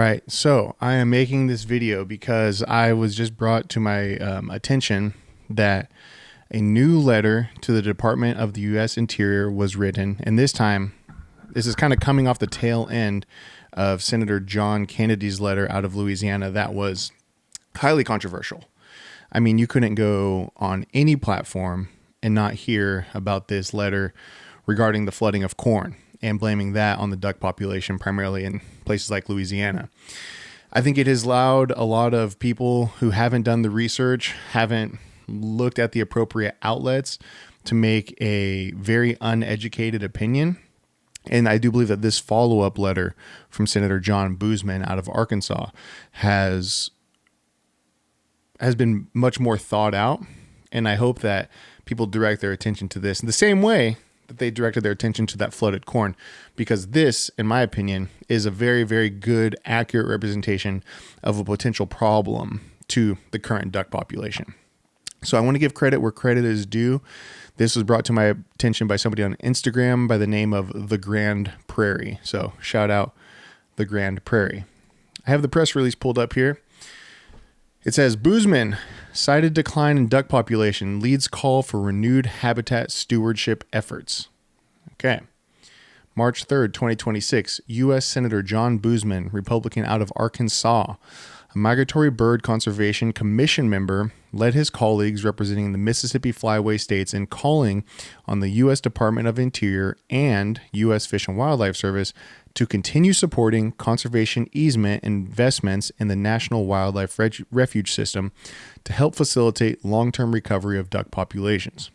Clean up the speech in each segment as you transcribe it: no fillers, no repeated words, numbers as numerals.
Right, so I am making this video because I was just brought to my attention that a new letter to the Department of the U.S. Interior was written, and this is kind of coming off the tail end of Senator John Kennedy's letter out of Louisiana that was highly controversial. I mean, you couldn't go on any platform and not hear about this letter regarding the flooding of corn and blaming that on the duck population, primarily in places like Louisiana. I think it has allowed a lot of people who haven't done the research, haven't looked at the appropriate outlets to make a very uneducated opinion. And I do believe that this follow-up letter from Senator John Boozman out of Arkansas has been much more thought out. And I hope that people direct their attention to this in the same way that they directed their attention to that flooded corn, because this, in my opinion, is a very, very good, accurate representation of a potential problem to the current duck population. So I want to give credit where credit is due. This was brought to my attention by somebody on Instagram by the name of The Grand Prairie. So shout out The Grand Prairie. I have the press release pulled up here. It says, Boozman, cited decline in duck population leads call for renewed habitat stewardship efforts. Okay. March 3rd, 2026, U.S. Senator John Boozman, Republican out of Arkansas, a Migratory Bird Conservation Commission member, led his colleagues representing the Mississippi Flyway states in calling on the U.S. Department of Interior and U.S. Fish and Wildlife Service to continue supporting conservation easement investments in the National Wildlife Refuge System to help facilitate long-term recovery of duck populations.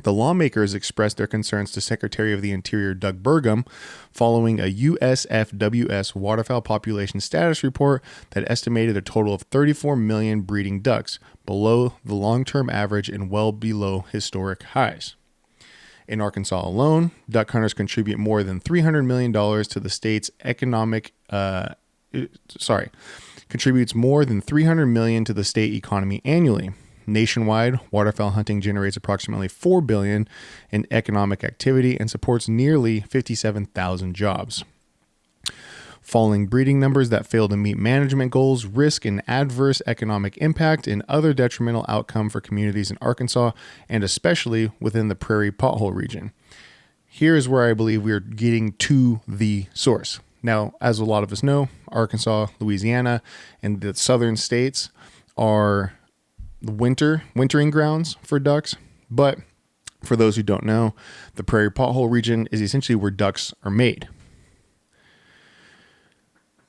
The lawmakers expressed their concerns to Secretary of the Interior Doug Burgum following a USFWS waterfowl population status report that estimated a total of 34 million breeding ducks, below the long-term average and well below historic highs. In Arkansas alone, duck hunters contribute more than $300 million to the state's contributes more than $300 million to the state economy annually. Nationwide, waterfowl hunting generates approximately $4 billion in economic activity and supports nearly 57,000 jobs. Falling breeding numbers that fail to meet management goals risk an adverse economic impact and other detrimental outcome for communities in Arkansas and especially within the prairie pothole region. Here is where I believe we are getting to the source. Now, as a lot of us know, Arkansas, Louisiana, and the southern states are the wintering grounds for ducks. But for those who don't know, the prairie pothole region is essentially where ducks are made.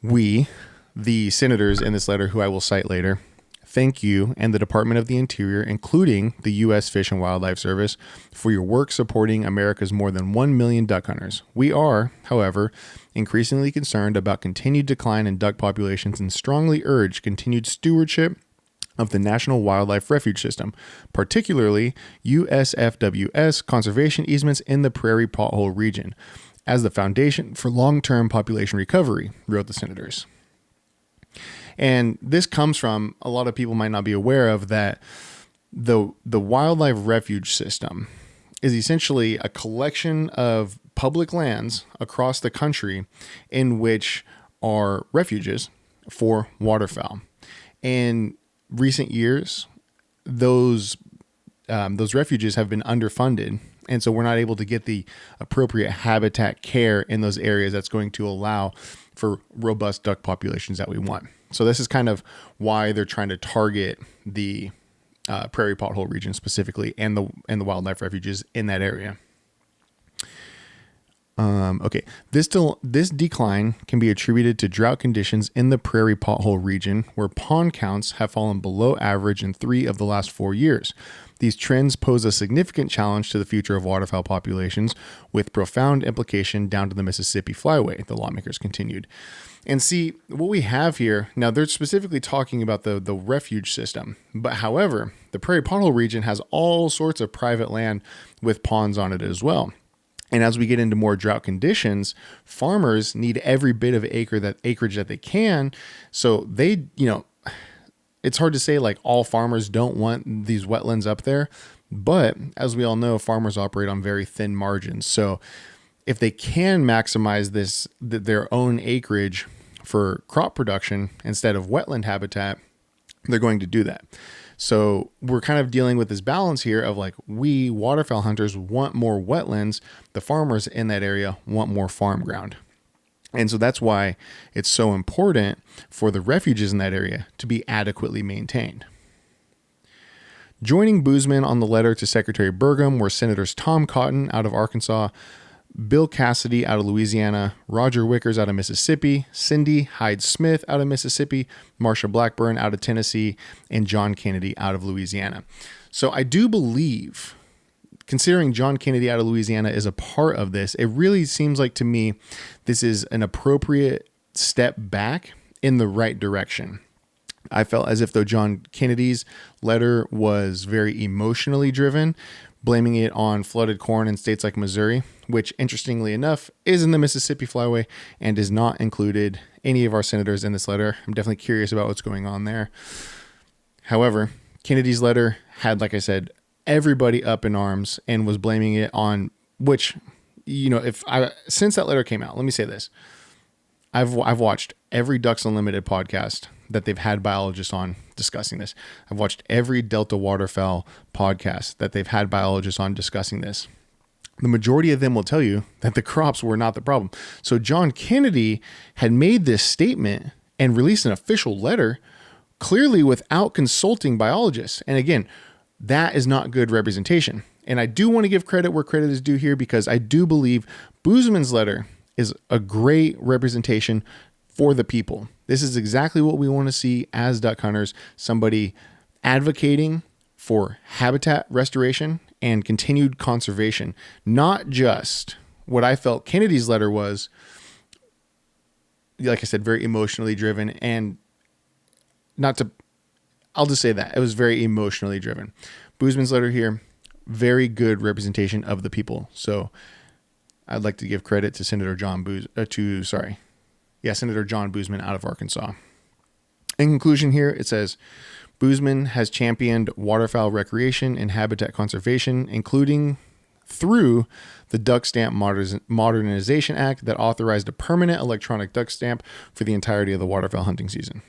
We, the senators in this letter, who I will cite later, thank you and the Department of the Interior, including the U.S. Fish and Wildlife Service, for your work supporting America's more than 1 million duck hunters. We are, however, increasingly concerned about continued decline in duck populations and strongly urge continued stewardship of the National Wildlife Refuge System, particularly USFWS conservation easements in the prairie pothole region, as the foundation for long-term population recovery, wrote the senators. And this comes from, a lot of people might not be aware of, that the wildlife refuge system is essentially a collection of public lands across the country in which are refuges for waterfowl. In recent years, those refuges have been underfunded, and so we're not able to get the appropriate habitat care in those areas that's going to allow for robust duck populations that we want. So this is kind of why they're trying to target the prairie pothole region specifically, and the wildlife refuges in that area. Okay, this decline can be attributed to drought conditions in the prairie pothole region, where pond counts have fallen below average in 3 of the last 4 years. These trends pose a significant challenge to the future of waterfowl populations, with profound implication down to the Mississippi Flyway, the lawmakers continued. And see, what we have here, now they're specifically talking about the refuge system, but however, the prairie pothole region has all sorts of private land with ponds on it as well. And as we get into more drought conditions, farmers need every bit of acreage that they can. So they, it's hard to say like all farmers don't want these wetlands up there, but as we all know, farmers operate on very thin margins. So if they can maximize their own acreage for crop production instead of wetland habitat, they're going to do that. So we're kind of dealing with this balance here of like, we waterfowl hunters want more wetlands. The farmers in that area want more farm ground. And so that's why it's so important for the refuges in that area to be adequately maintained. Joining Boozman on the letter to Secretary Burgum were Senators Tom Cotton out of Arkansas, Bill Cassidy out of Louisiana, Roger Wickers out of Mississippi, Cindy Hyde-Smith out of Mississippi, Marsha Blackburn out of Tennessee, and John Kennedy out of Louisiana. So I do believe, considering John Kennedy out of Louisiana is a part of this, it really seems like to me this is an appropriate step back in the right direction. I felt as if though John Kennedy's letter was very emotionally driven, blaming it on flooded corn in states like Missouri, which interestingly enough is in the Mississippi Flyway and does not included any of our senators in this letter. I'm definitely curious about what's going on there. However, Kennedy's letter had, like I said, everybody up in arms and was blaming it on, which, you know, since that letter came out, let me say this. I've watched every Ducks Unlimited podcast that they've had biologists on discussing this. I've watched every Delta Waterfowl podcast that they've had biologists on discussing this. The majority of them will tell you that the crops were not the problem. So John Kennedy had made this statement and released an official letter clearly without consulting biologists. And again, that is not good representation. And I do want to give credit where credit is due here, because I do believe Boozman's letter is a great representation for the people. This is exactly what we want to see as duck hunters, somebody advocating for habitat restoration and continued conservation, not just what I felt Kennedy's letter was, like I said, very emotionally driven, and I'll just say that it was very emotionally driven. Boozman's letter here, very good representation of the people. So I'd like to give credit to Senator John Boozman out of Arkansas. In conclusion here, it says, Boozman has championed waterfowl recreation and habitat conservation, including through the Duck Stamp Modernization Act that authorized a permanent electronic duck stamp for the entirety of the waterfowl hunting season.